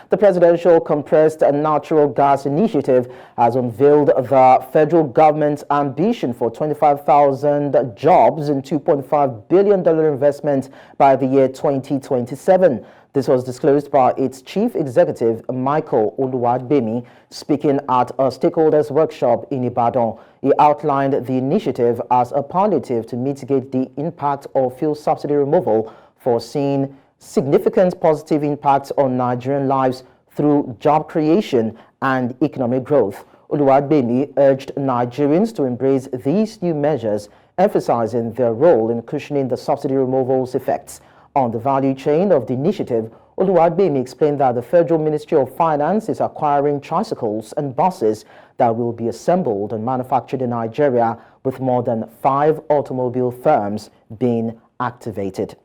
The Presidential Compressed Natural Gas Initiative has unveiled the federal government's ambition for 25,000 jobs and $2.5 billion investment by the year 2027. This was disclosed by its chief executive, Michael Oluwagbemi, speaking at a stakeholders workshop in Ibadan. He outlined the initiative as a palliative to mitigate the impact of fuel subsidy removal, foreseeing significant positive impacts on Nigerian lives through job creation and economic growth. Oluwagbemi urged Nigerians to embrace these new measures, emphasizing their role in cushioning the subsidy removal's effects on the value chain of the initiative. Oluwagbemi explained that the Federal Ministry of Finance is acquiring tricycles and buses that will be assembled and manufactured in Nigeria, with more than 5 automobile firms being activated.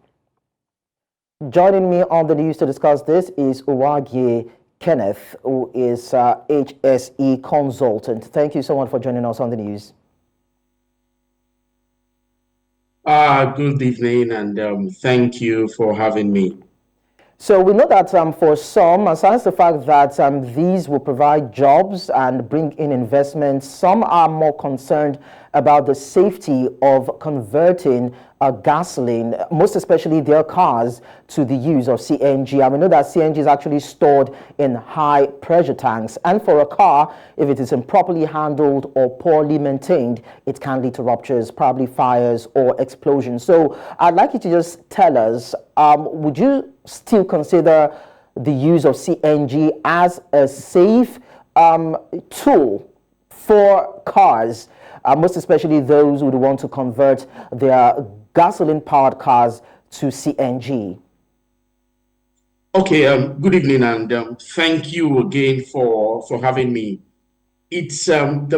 Joining me on the news to discuss this is Uwagie Kenneth, who is HSE consultant. Thank you so much for joining us on the news. Good evening, and thank you for having me. So we know that for some, aside the fact that these will provide jobs and bring in investments, some are more concerned about the safety of converting gasoline, most especially their cars, to the use of CNG. And we know that CNG is actually stored in high pressure tanks. And for a car, if it is improperly handled or poorly maintained, it can lead to ruptures, probably fires or explosions. So I'd like you to just tell us, would you still consider the use of CNG as a safe tool for cars, most especially those who would want to convert their gasoline-powered cars to CNG? Okay, good evening, and thank you again for having me. It's one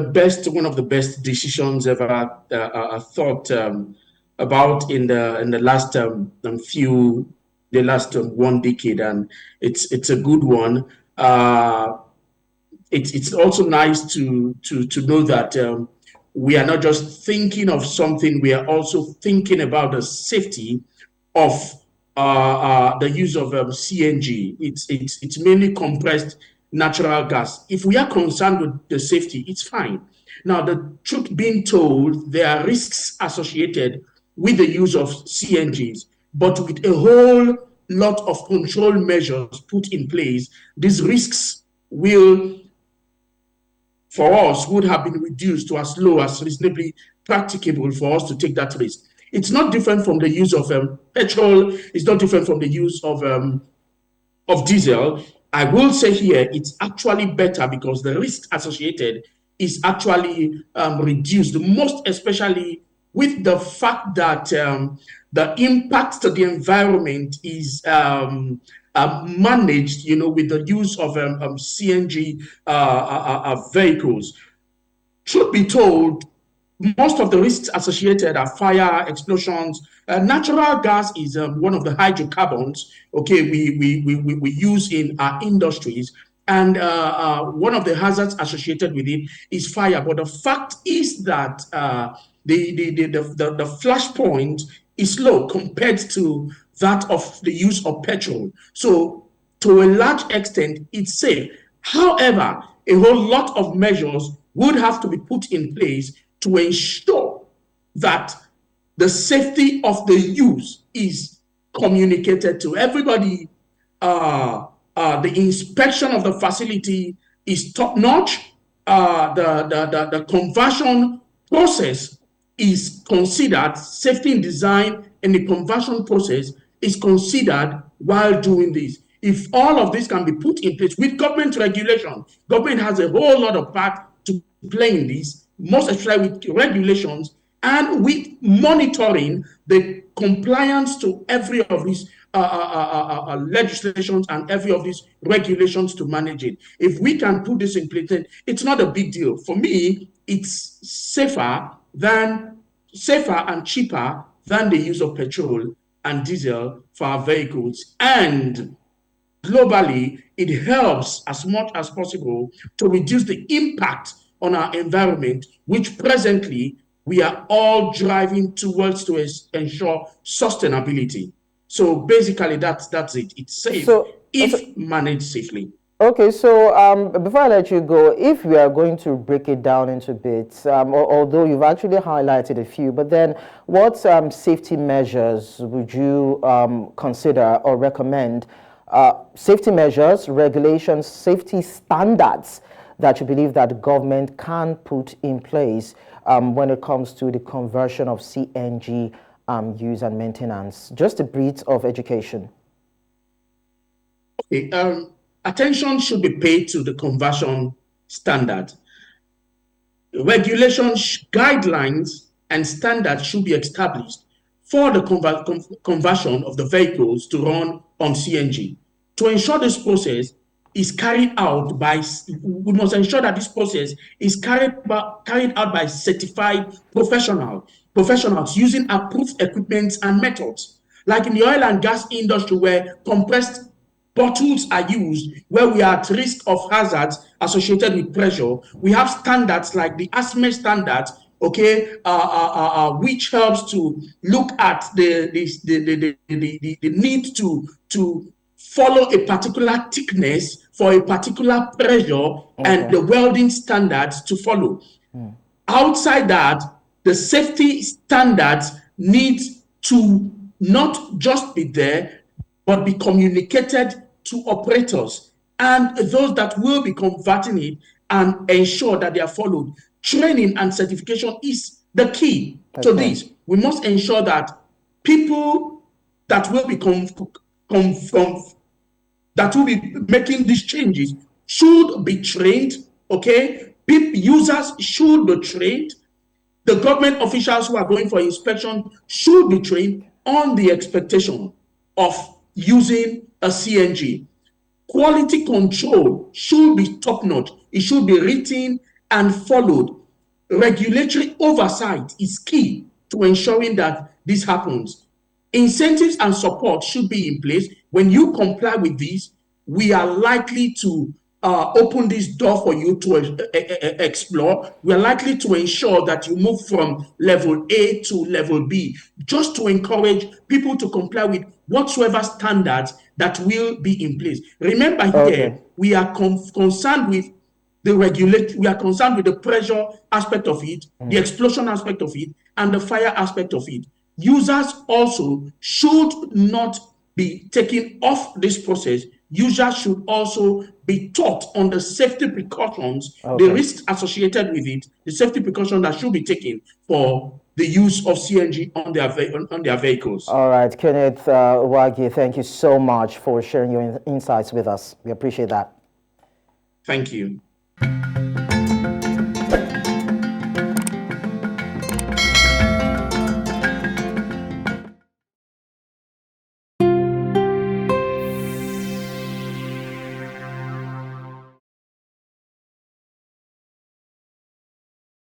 of the best decisions ever thought about in the last one decade, and it's a good one. It's also nice to know that we are not just thinking of something; we are also thinking about the safety of the use of CNG. It's mainly compressed natural gas. If we are concerned with the safety, it's fine. Now, the truth being told, there are risks associated with the use of CNGs, but with a whole lot of control measures put in place, these risks will, for us, would have been reduced to as low as reasonably practicable for us to take that risk. It's not different from the use of petrol. It's not different from the use of diesel. I will say here, it's actually better because the risk associated is actually reduced, most especially with the fact that the impact to the environment is managed, with the use of CNG vehicles. Truth be told, most of the risks associated are fire, explosions. Natural gas is one of the hydrocarbons, okay, we use in our industries. And one of the hazards associated with it is fire. But the fact is that the flash point is low compared to that of the use of petrol. So to a large extent, it's safe. However, a whole lot of measures would have to be put in place to ensure that the safety of the use is communicated to everybody. The inspection of the facility is top-notch. The conversion process is considered, safety in design and the conversion process is considered while doing this. If all of this can be put in place with government regulation, government has a whole lot of part to play in this, most especially with regulations and with monitoring the compliance to every of these legislations and every of these regulations to manage it. If we can put this in place, it's not a big deal. For me, it's safer and cheaper than the use of petrol and diesel for our vehicles. And globally, it helps as much as possible to reduce the impact on our environment, which presently we are all driving towards to ensure sustainability. So basically, that's it. It's safe if managed safely. Okay, so before I let you go, if we are going to break it down into bits, although you've actually highlighted a few, but then what safety measures would you consider or recommend? Safety measures, regulations, safety standards that you believe that government can put in place when it comes to the conversion of CNG use and maintenance. Just a bit of education. Okay, attention should be paid to the conversion standard. Regulations, guidelines, and standards should be established for the conversion of the vehicles to run on CNG. To ensure this process is carried out by, we must ensure that this process is carried out by certified professionals using approved equipment and methods. Like in the oil and gas industry, where compressed bottles are used, where we are at risk of hazards associated with pressure. We have standards like the ASME standards, okay, which helps to look at the need to follow a particular thickness for a particular pressure, and the welding standards to follow. Outside that, the safety standards need to not just be there, but be communicated to operators and those that will be converting it, and ensure that they are followed. Training and certification is the key to this. We must ensure that people that will be that will be making these changes should be trained, okay? Users should be trained. The government officials who are going for inspection should be trained on the expectation of using a CNG. Quality control should be top-notch. It should be written and followed. Regulatory oversight is key to ensuring that this happens. Incentives and support should be in place. When you comply with this, we are likely to open this door for you to explore. We are likely to ensure that you move from level A to level B, just to encourage people to comply with whatsoever standards that will be in place. Remember here, we are concerned with the regulate. We are concerned with the pressure aspect of it, the explosion aspect of it, and the fire aspect of it. Users also should not be taken off this process. Users should also be taught on the safety precautions, the risks associated with it, the safety precautions that should be taken for the use of CNG on their vehicles. All right, Kenneth, Uwagie, thank you so much for sharing your insights with us. We appreciate that. Thank you.